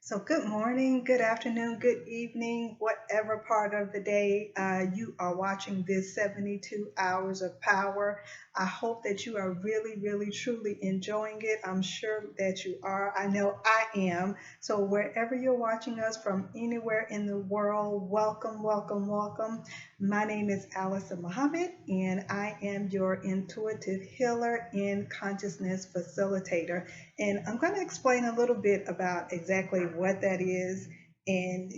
So, good morning, good afternoon, good evening, whatever part of the day you are watching this 72 hours of power. I hope that you are really, really, truly enjoying it. I'm sure that you are. I know I am. So, wherever you're watching us from anywhere in the world, welcome, welcome, welcome. My name is Alisa Muhammad, and I am your intuitive healer and consciousness facilitator. And I'm going to explain a little bit about exactly what that is. And,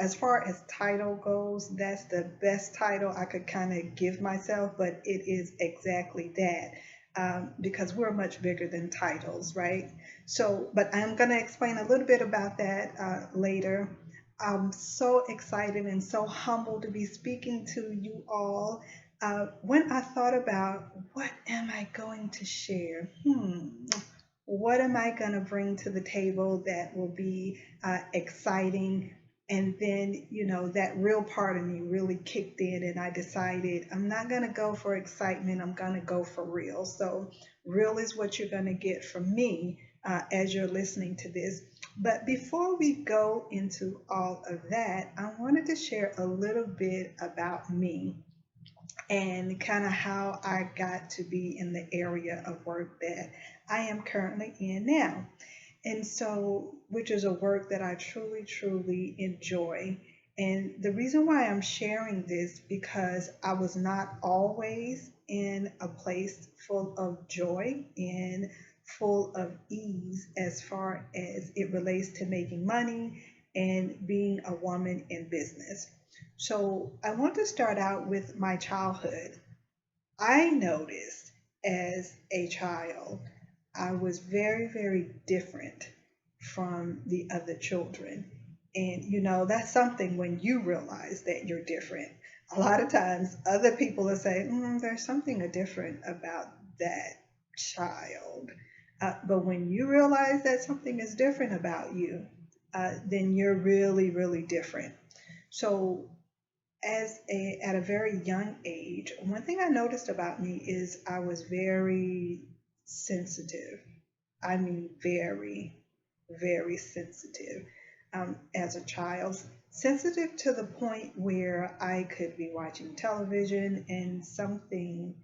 as far as title goes, that's the best title I could kind of give myself, but it is exactly that. Because we're much bigger than titles, right? So, but I'm going to explain a little bit about that later. I'm so excited and so humbled to be speaking to you all. When I thought about what am I going to share, what am I going to bring to the table that will be exciting? And then, that real part of me really kicked in, and I decided I'm not going to go for excitement, I'm going to go for real. So, real is what you're going to get from me as you're listening to this. But before we go into all of that, I wanted to share a little bit about me and kind of how I got to be in the area of work that I am currently in now. And so, which is a work that I truly, truly enjoy. And the reason why I'm sharing this because I was not always in a place full of joy and full of ease as far as it relates to making money and being a woman in business. So I want to start out with my childhood. I noticed as a child, I was very, very different from the other children. And that's something when you realize that you're different. A lot of times, other people will say, there's something different about that child. But when you realize that something is different about you, then you're really, really different. So at a very young age, one thing I noticed about me is I was very sensitive. I mean, very, very sensitive as a child. Sensitive to the point where I could be watching television and something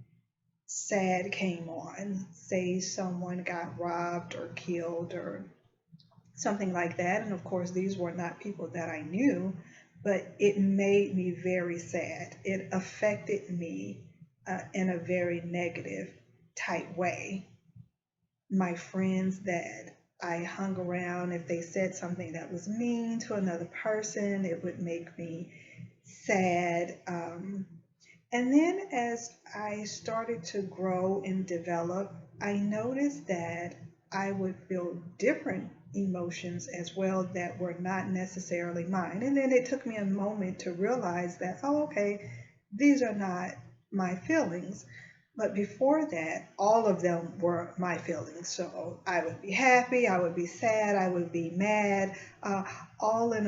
sad came on. Say someone got robbed or killed or something like that. And of course, these were not people that I knew, but it made me very sad. It affected me in a very negative type way. My friends that I hung around, if they said something that was mean to another person, it would make me sad. And then as I started to grow and develop, I noticed that I would feel different emotions as well that were not necessarily mine. And then it took me a moment to realize that, oh, okay, these are not my feelings. But before that, all of them were my feelings. So I would be happy, I would be sad, I would be mad, all in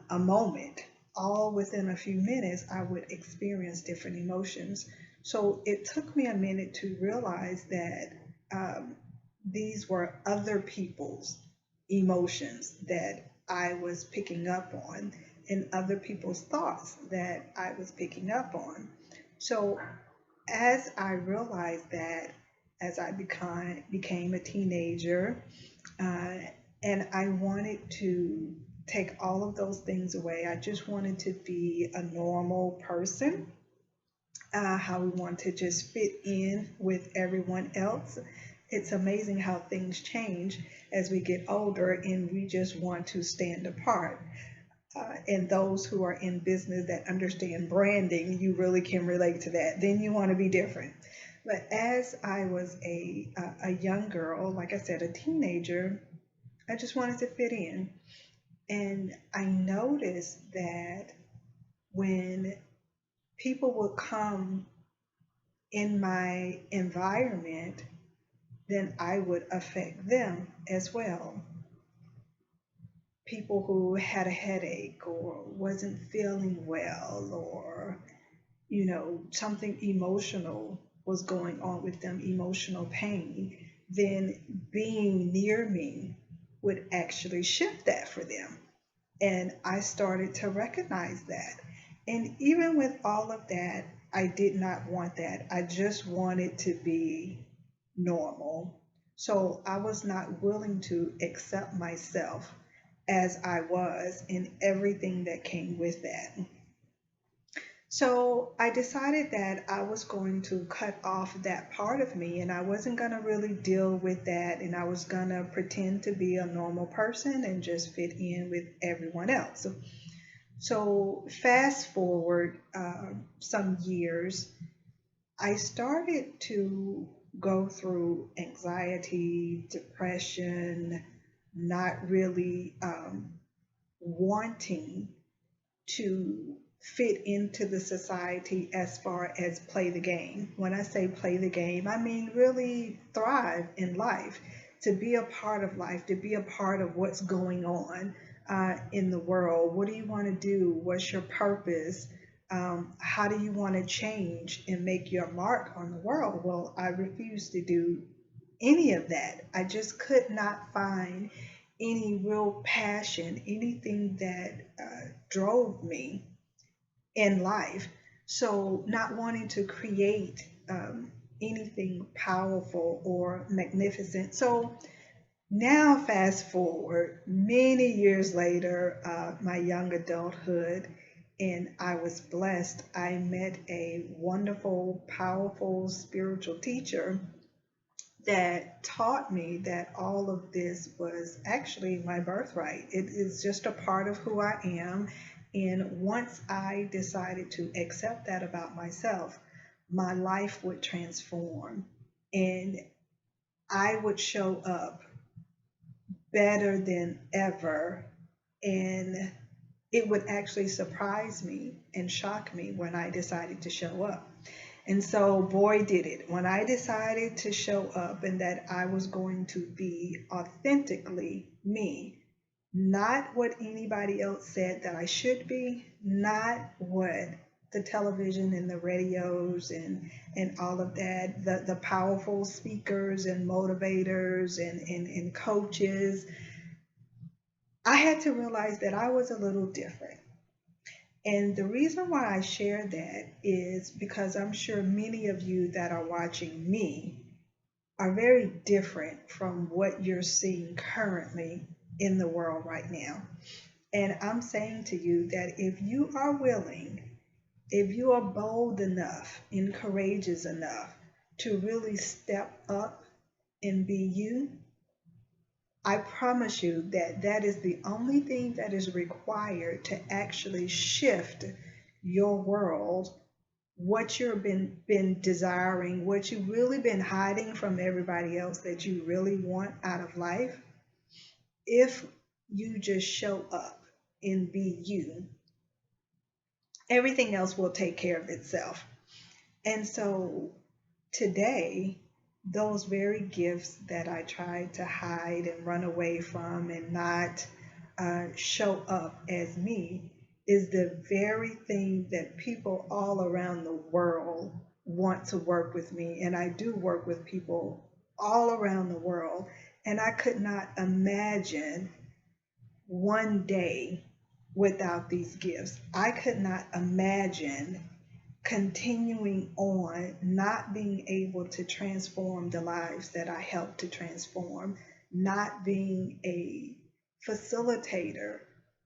a moment, all within a few minutes, I would experience different emotions. So it took me a minute to realize that these were other people's emotions that I was picking up on and other people's thoughts that I was picking up on. So as I realized that, as I became a teenager, uh, and I wanted to take all of those things away. I just wanted to be a normal person, how we want to just fit in with everyone else. It's amazing how things change as we get older and we just want to stand apart. And those who are in business that understand branding, you really can relate to that. Then you want to be different. But as I was a young girl, like I said, a teenager, I just wanted to fit in. And I noticed that when people would come in my environment, then I would affect them as well. People who had a headache or wasn't feeling well or, something emotional was going on with them, emotional pain, then being near me. would actually shift that for them. And I started to recognize that. And even with all of that, I did not want that. I just wanted to be normal. So I was not willing to accept myself as I was and everything that came with that. So I decided that I was going to cut off that part of me and I wasn't going to really deal with that. And I was going to pretend to be a normal person and just fit in with everyone else. So fast forward some years, I started to go through anxiety, depression, not really wanting to fit into the society as far as play the game. When I say play the game, I mean really thrive in life, to be a part of life, to be a part of what's going on in the world. What do you want to do? What's your purpose? How do you want to change and make your mark on the world? Well, I refuse to do any of that. I just could not find any real passion, anything that drove me in life. So, not wanting to create anything powerful or magnificent. So, now, fast forward many years later, my young adulthood, and I was blessed. I met a wonderful, powerful spiritual teacher that taught me that all of this was actually my birthright. It is just a part of who I am. And once I decided to accept that about myself, my life would transform and I would show up better than ever. And it would actually surprise me and shock me when I decided to show up. And so, boy, did it. When I decided to show up and that I was going to be authentically me, not what anybody else said that I should be, not what the television and the radios and all of that, the powerful speakers and motivators and coaches. I had to realize that I was a little different. And the reason why I share that is because I'm sure many of you that are watching me are very different from what you're seeing currently in the world right now. And I'm saying to you that if you are willing, if you are bold enough and courageous enough to really step up and be you, I promise you that that is the only thing that is required to actually shift your world, what you've been desiring, what you've really been hiding from everybody else that you really want out of life. If you just show up and be you, everything else will take care of itself. And so today, those very gifts that I tried to hide and run away from and not show up as me is the very thing that people all around the world want to work with me. And I do work with people all around the world. And I could not imagine one day without these gifts. I could not imagine continuing on not being able to transform the lives that I help to transform, not being a facilitator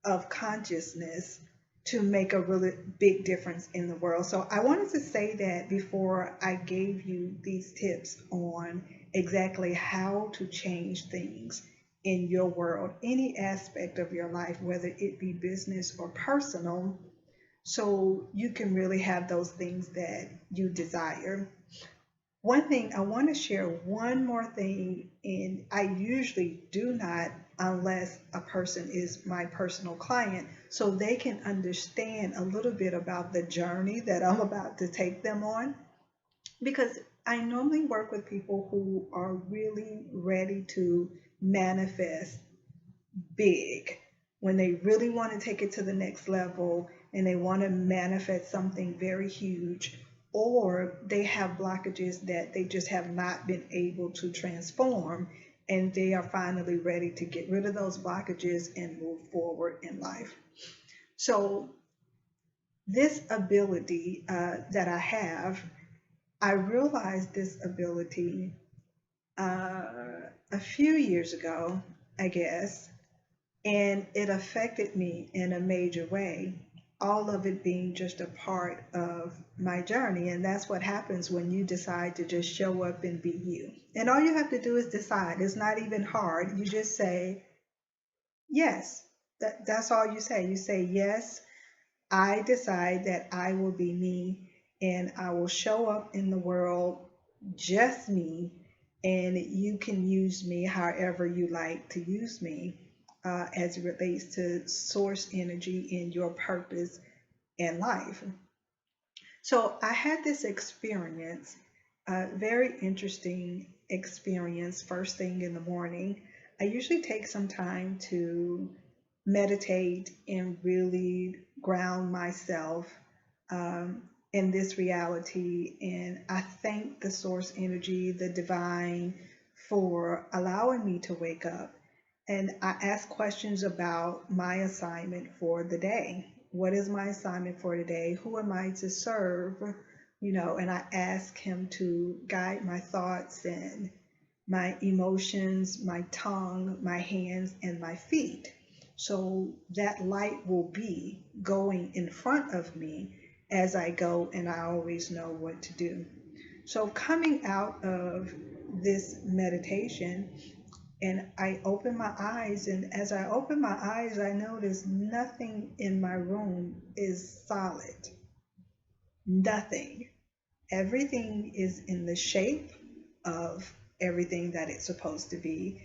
of consciousness to make a really big difference in the world. So I wanted to say that before I gave you these tips on exactly how to change things in your world, any aspect of your life, whether it be business or personal, so you can really have those things that you desire. One thing I want to share, one more thing, and I usually do not unless a person is my personal client, so they can understand a little bit about the journey that I'm about to take them on. Because I normally work with people who are really ready to manifest big, when they really want to take it to the next level and they want to manifest something very huge, or they have blockages that they just have not been able to transform. and they are finally ready to get rid of those blockages and move forward in life. So, this ability that I have, I realized this ability a few years ago, I guess, and it affected me in a major way. All of it being just a part of my journey. And that's what happens when you decide to just show up and be you. And all you have to do is decide. It's not even hard. You just say, yes. That's all you say. You say, yes, I decide that I will be me and I will show up in the world just me, and you can use me however you like to use me as it relates to source energy and your purpose in life. So I had this experience, a very interesting experience, first thing in the morning. I usually take some time to meditate and really ground myself in this reality. And I thank the source energy, the divine, for allowing me to wake up. And I ask questions about my assignment for the day. What is my assignment for today? Who am I to serve? And I ask him to guide my thoughts and my emotions, my tongue, my hands, and my feet. So that light will be going in front of me as I go, and I always know what to do. So, coming out of this meditation, and I open my eyes, and as I open my eyes, I notice nothing in my room is solid. Nothing. Everything is in the shape of everything that it's supposed to be.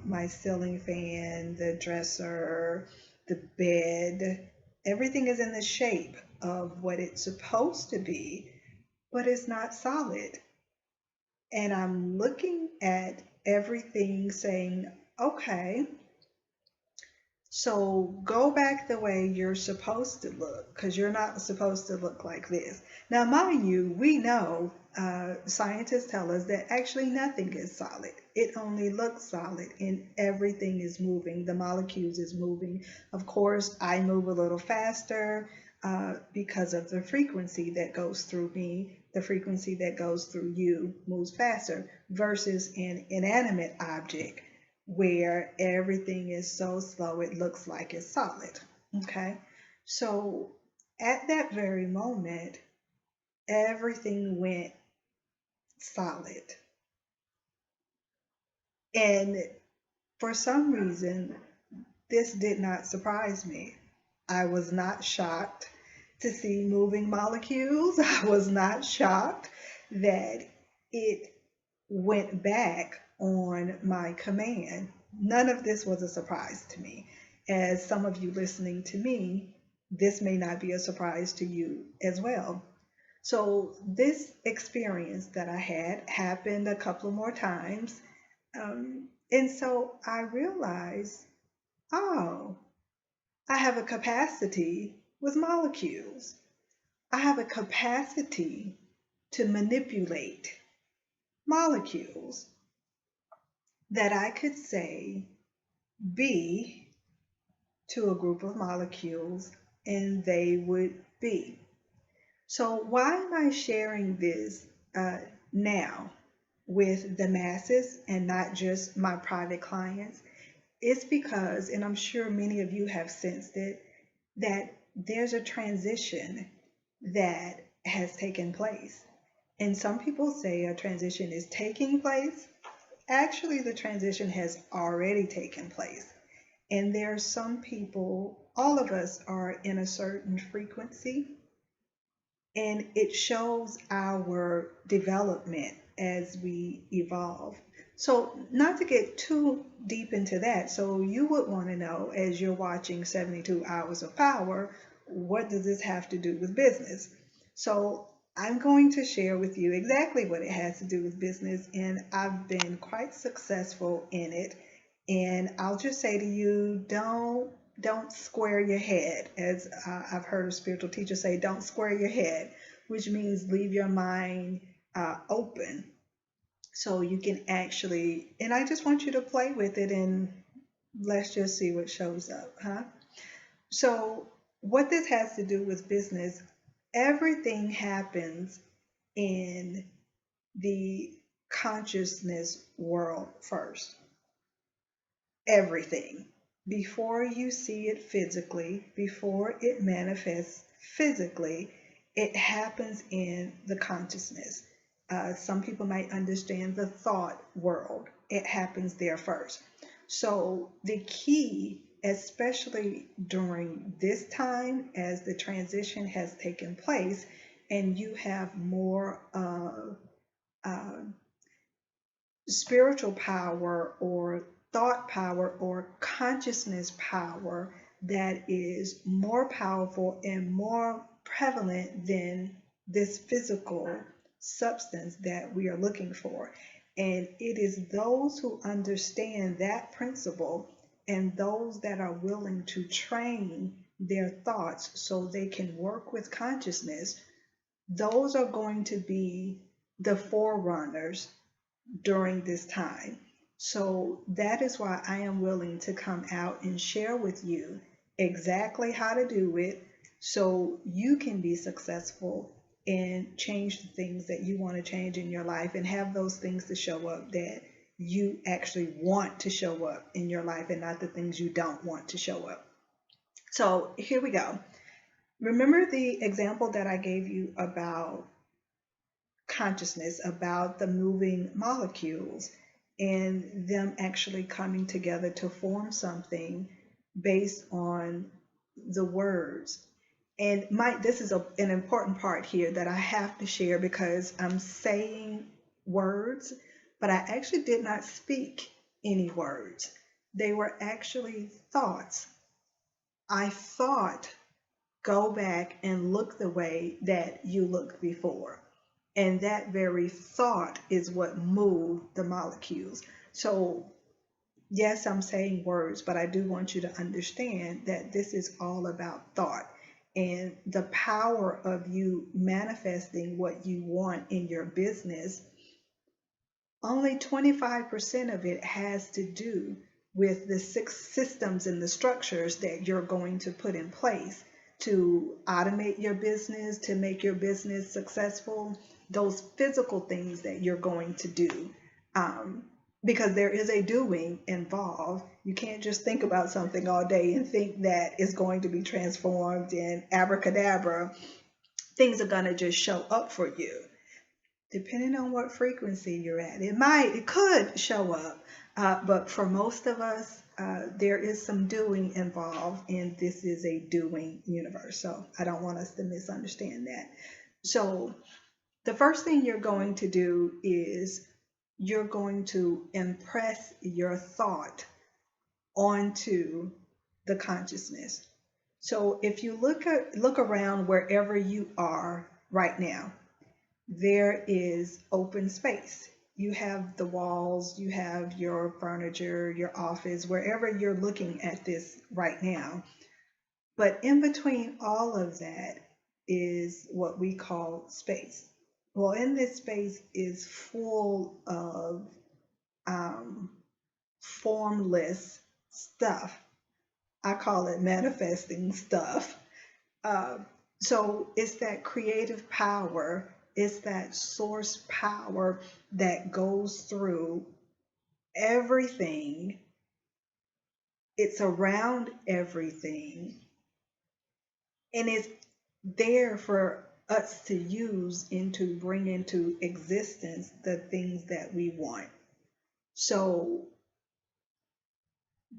My ceiling fan, the dresser, the bed, everything is in the shape of what it's supposed to be, but it's not solid. And I'm looking at everything saying, okay, so go back the way you're supposed to look, because you're not supposed to look like this. Now, mind you, we know scientists tell us that actually nothing is solid. It only looks solid, and everything is moving. The molecules is moving. Of course, I move a little faster because of the frequency that goes through me. The frequency that goes through you moves faster versus an inanimate object where everything is so slow it looks like it's solid. Okay, so at that very moment, everything went solid. And for some reason, this did not surprise me. I was not shocked to see moving molecules. I was not shocked that it went back on my command. None of this was a surprise to me. As some of you listening to me, this may not be a surprise to you as well. So, this experience that I had happened a couple more times. And so I realized, oh, I have a capacity with molecules. I have a capacity to manipulate molecules that I could say be to a group of molecules and they would be. So, why am I sharing this now with the masses and not just my private clients? It's because, and I'm sure many of you have sensed it, that there's a transition that has taken place. And some people say a transition is taking place. Actually, the transition has already taken place. And there are some people, all of us are in a certain frequency, and it shows our development as we evolve. So, not to get too deep into that, so you would want to know as you're watching 72 Hours of Power, what does this have to do with business? So, I'm going to share with you exactly what it has to do with business, and I've been quite successful in it. And I'll just say to you, don't square your head, as I've heard a spiritual teacher say, don't square your head, which means leave your mind open. So you can actually, and I just want you to play with it and let's just see what shows up, huh? So, what this has to do with business, everything happens in the consciousness world first. Everything. Before you see it physically, before it manifests physically, it happens in the consciousness. Some people might understand the thought world. It happens there first. So, the key, especially during this time as the transition has taken place, and you have more uh, spiritual power or thought power or consciousness power that is more powerful and more prevalent than this physical substance that we are looking for. And it is those who understand that principle and those that are willing to train their thoughts so they can work with consciousness, those are going to be the forerunners during this time. So that is why I am willing to come out and share with you exactly how to do it so you can be successful and change the things that you want to change in your life and have those things to show up that you actually want to show up in your life and not the things you don't want to show up. So here we go. Remember the example that I gave you about consciousness, about the moving molecules and them actually coming together to form something based on the words. And Mike, this is an important part here that I have to share because I'm saying words, but I actually did not speak any words. They were actually thoughts. I thought, go back and look the way that you looked before. And that very thought is what moved the molecules. So, yes, I'm saying words, but I do want you to understand that this is all about thought and the power of you manifesting what you want in your business. Only 25% of it has to do with the six systems and the structures that you're going to put in place to automate your business, to make your business successful, those physical things that you're going to do. Um, because there is a doing involved. You can't just think about something all day and think that it's going to be transformed and abracadabra, things are going to just show up for you depending on what frequency you're at. It could show up, but for most of us, there is some doing involved, and this is a doing universe. So I don't want us to misunderstand that. So the first thing you're going to do is you're going to impress your thought onto the consciousness. So if you look around wherever you are right now, there is open space. You have the walls, you have your furniture, your office, wherever you're looking at this right now. But in between all of that is what we call space. Well, in this space is full of um, formless stuff. I call it manifesting stuff. Uh, so it's that creative power, it's that source power that goes through everything, it's around everything, and it's there for us to use and to bring into existence the things that we want. So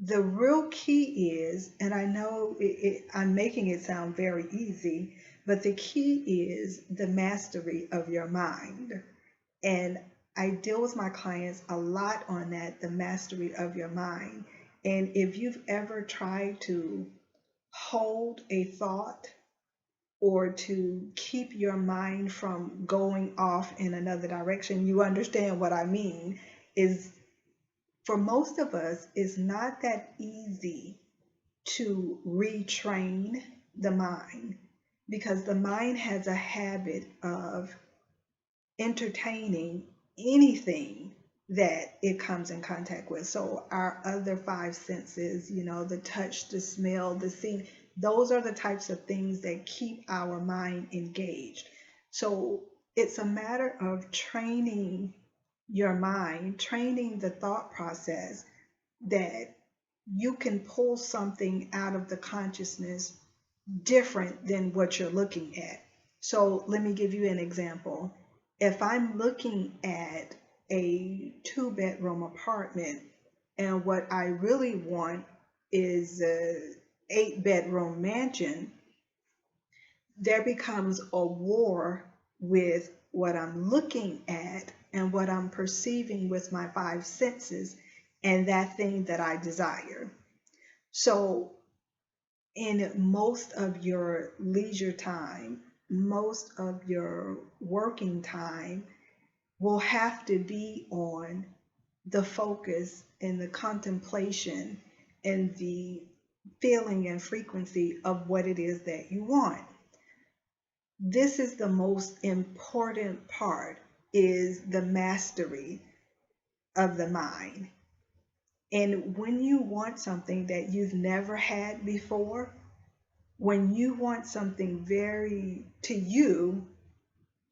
the real key is, and I know I'm making it sound very easy, but the key is the mastery of your mind. And I deal with my clients a lot on that, the mastery of your mind. And if you've ever tried to hold a thought or to keep your mind from going off in another direction, you understand what I mean. Is for most of us, it's not that easy to retrain the mind because the mind has a habit of entertaining anything that it comes in contact with. So our other five senses, the touch, the smell, the seeing, those are the types of things that keep our mind engaged. So it's a matter of training your mind, training the thought process that you can pull something out of the consciousness different than what you're looking at. So let me give you an example. If I'm looking at a 2-bedroom apartment and what I really want is a 8-bedroom mansion, there becomes a war with what I'm looking at and what I'm perceiving with my five senses and that thing that I desire. So in most of your leisure time, most of your working time will have to be on the focus and the contemplation and the feeling and frequency of what it is that you want. This is the most important part, is the mastery of the mind. And when you want something that you've never had before, when you want something very, to you,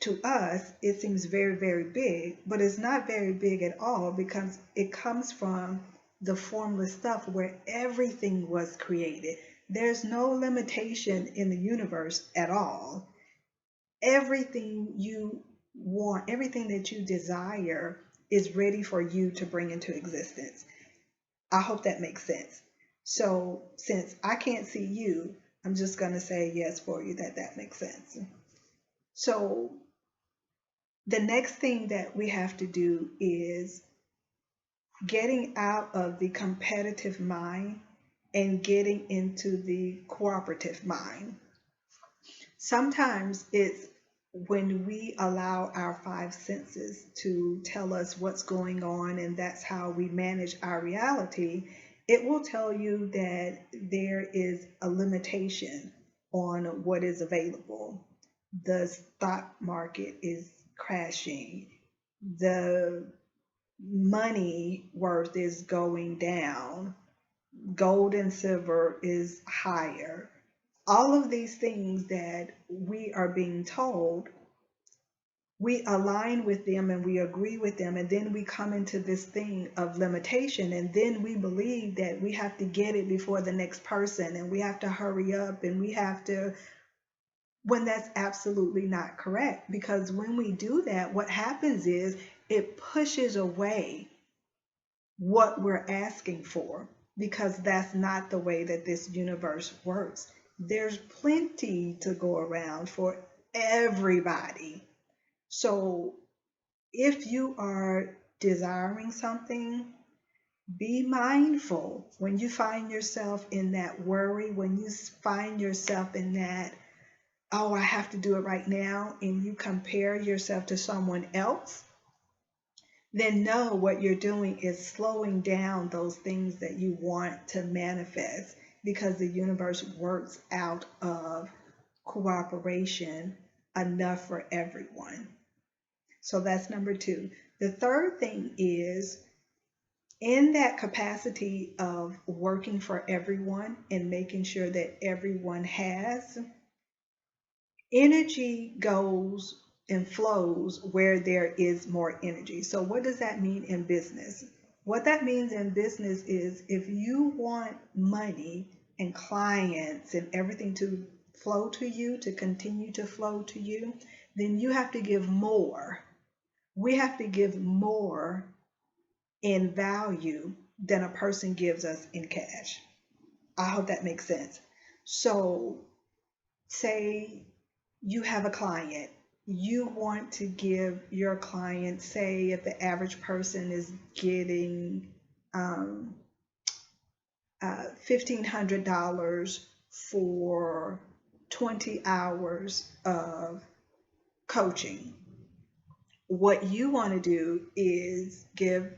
to us, it seems very, very big, but it's not very big at all because it comes from the formless stuff where everything was created. There's no limitation in the universe at all. Everything you want, everything that you desire is ready for you to bring into existence. I hope that makes sense. So since I can't see you, I'm just going to say yes for you that makes sense. So the next thing that we have to do is getting out of the competitive mind and getting into the cooperative mind. Sometimes it's when we allow our five senses to tell us what's going on and that's how we manage our reality, it will tell you that there is a limitation on what is available. The stock market is crashing. The money worth is going down. Gold and silver is higher. All of these things that we are being told, we align with them and we agree with them, and then we come into this thing of limitation, and then we believe that we have to get it before the next person and we have to hurry up and we have to, when that's absolutely not correct. Because when we do that, what happens is it pushes away what we're asking for, because that's not the way that this universe works. There's plenty to go around for everybody. So if you are desiring something, be mindful when you find yourself in that worry, when you find yourself in that, oh, I have to do it right now, and you compare yourself to someone else, then know what you're doing is slowing down those things that you want to manifest, because the universe works out of cooperation enough for everyone. So that's number two. The third thing is, in that capacity of working for everyone and making sure that everyone has, energy goes and flows where there is more energy. So what does that mean in business? What that means in business is, if you want money and clients and everything to flow to you, to continue to flow to you, then you have to give more. We have to give more in value than a person gives us in cash. I hope that makes sense. So say you have a client, you want to give your client, say if the average person is getting $1,500 for 20 hours of coaching. What you want to do is give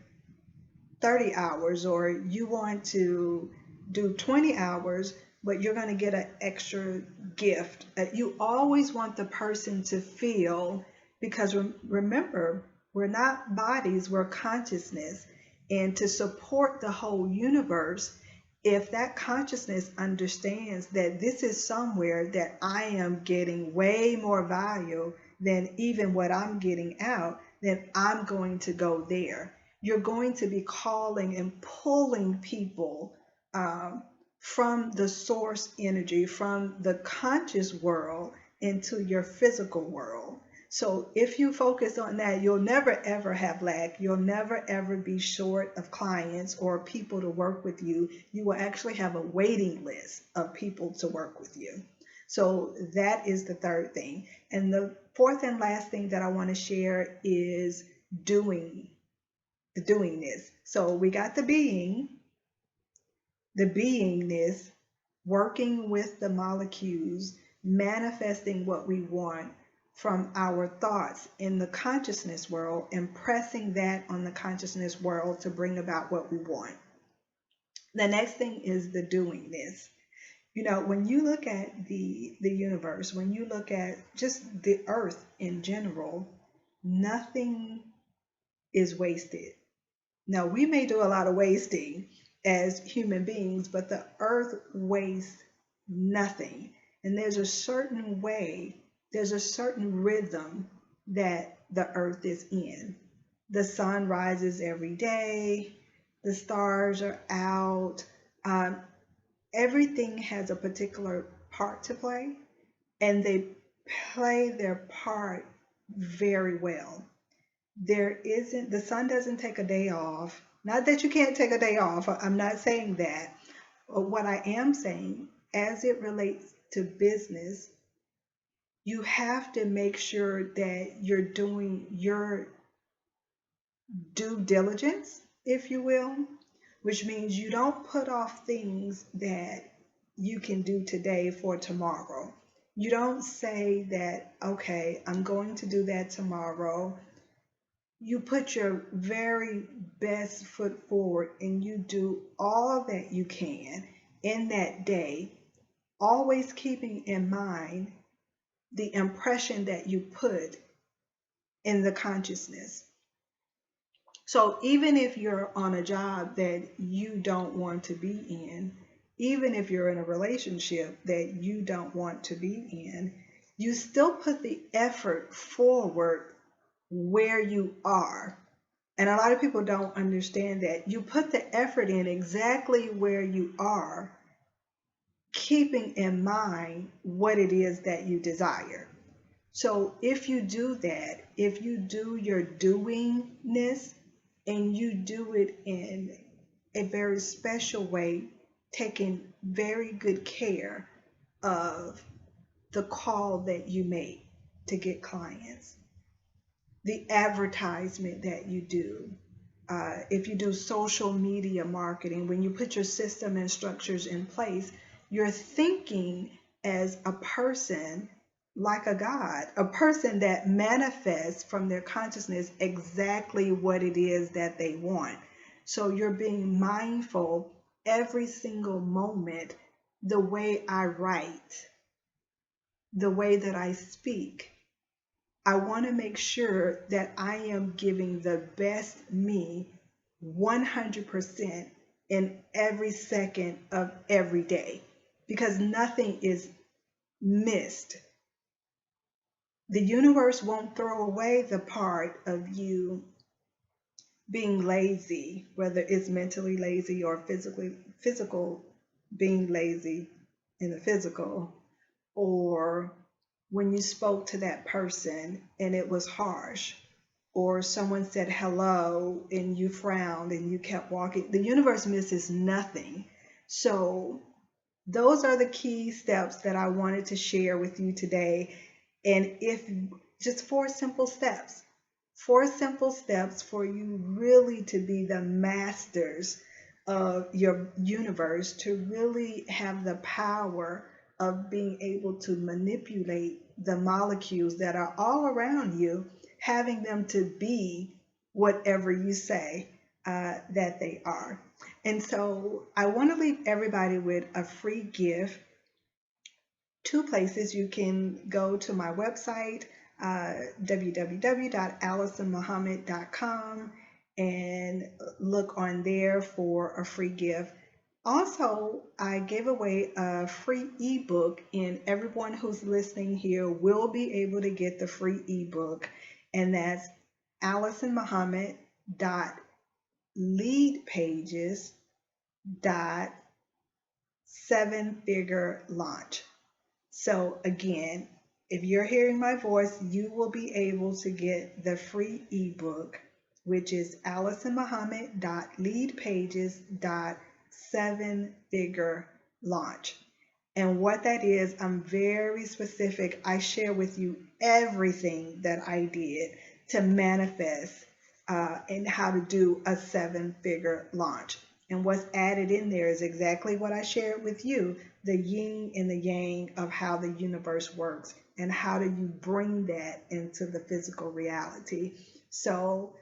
30 hours, or you want to do 20 hours, but you're going to get an extra gift. You always want the person to feel, because remember, We're not bodies, we're consciousness. And to support the whole universe, if that consciousness understands that this is somewhere that I am getting way more value than even what I'm getting out, then I'm going to go there. You're going to be calling and pulling people um, from the source energy, from the conscious world into your physical world. So if you focus on that, you'll never ever have lack. You'll never ever be short of clients or people to work with you. You will actually have a waiting list of people to work with you. So that is the third thing. And the fourth and last thing that I want to share is doing the doingness. So we got the beingness, working with the molecules, manifesting what we want from our thoughts in the consciousness world and pressing that on the consciousness world to bring about what we want. The next thing is the doingness. You know, when you look at the universe, when you look at just the earth in general, nothing is wasted. Now, we may do a lot of wasting as human beings, but the earth wastes nothing. And there's a certain way, there's a certain rhythm that the earth is in. The sun rises every day, the stars are out. Um, Everything has a particular part to play, and they play their part very well. The sun doesn't take a day off. Not that you can't take a day off. I'm not saying that. But what I am saying, as it relates to business, you have to make sure that you're doing your due diligence, if you will, which means you don't put off things that you can do today for tomorrow. You don't say that, okay, I'm going to do that tomorrow. You put your very best foot forward and you do all that you can in that day, always keeping in mind the impression that you put in the consciousness. So even if you're on a job that you don't want to be in, even if you're in a relationship that you don't want to be in, you still put the effort forward where you are. And a lot of people don't understand that. You put the effort in exactly where you are, keeping in mind what it is that you desire. So if you do that, if you do your doingness and you do it in a very special way, taking very good care of the call that you make to get clients, the advertisement that you do, if you do social media marketing, when you put your system and structures in place, you're thinking as a person like a God, a person that manifests from their consciousness exactly what it is that they want. So you're being mindful every single moment, the way I write, the way that I speak. I want to make sure that I am giving the best me 100% in every second of every day because nothing is missed. The universe won't throw away the part of you being lazy, whether it's mentally lazy or physical being lazy in the physical, or when you spoke to that person and it was harsh, or someone said hello and you frowned and you kept walking. The universe misses nothing. So those are the key steps that I wanted to share with you today. And if just four simple steps for you really to be the masters of your universe, to really have the power of being able to manipulate the molecules that are all around you, having them to be whatever you say that they are. And so I want to leave everybody with a free gift. Two places you can go to my website, www.alisonmuhammad.com, and look on there for a free gift. Also, I gave away a free ebook, and everyone who's listening here will be able to get the free ebook, and that's Alison Muhammad dot lead pages dot seven figure launch. So again, if you're hearing my voice, you will be able to get the free ebook, which is alisonmuhammad.leadpages.seven figure launch. And what that is, I'm very specific. I share with you everything that I did to manifest and how to do a seven figure launch. And what's added in there is exactly what I shared with you, the yin and the yang of how the universe works and how do you bring that into the physical reality. So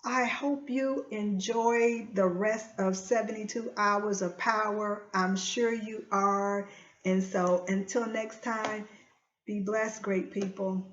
I hope you enjoy the rest of 72 hours of power. I'm sure you are. And so until next time, be blessed, great people.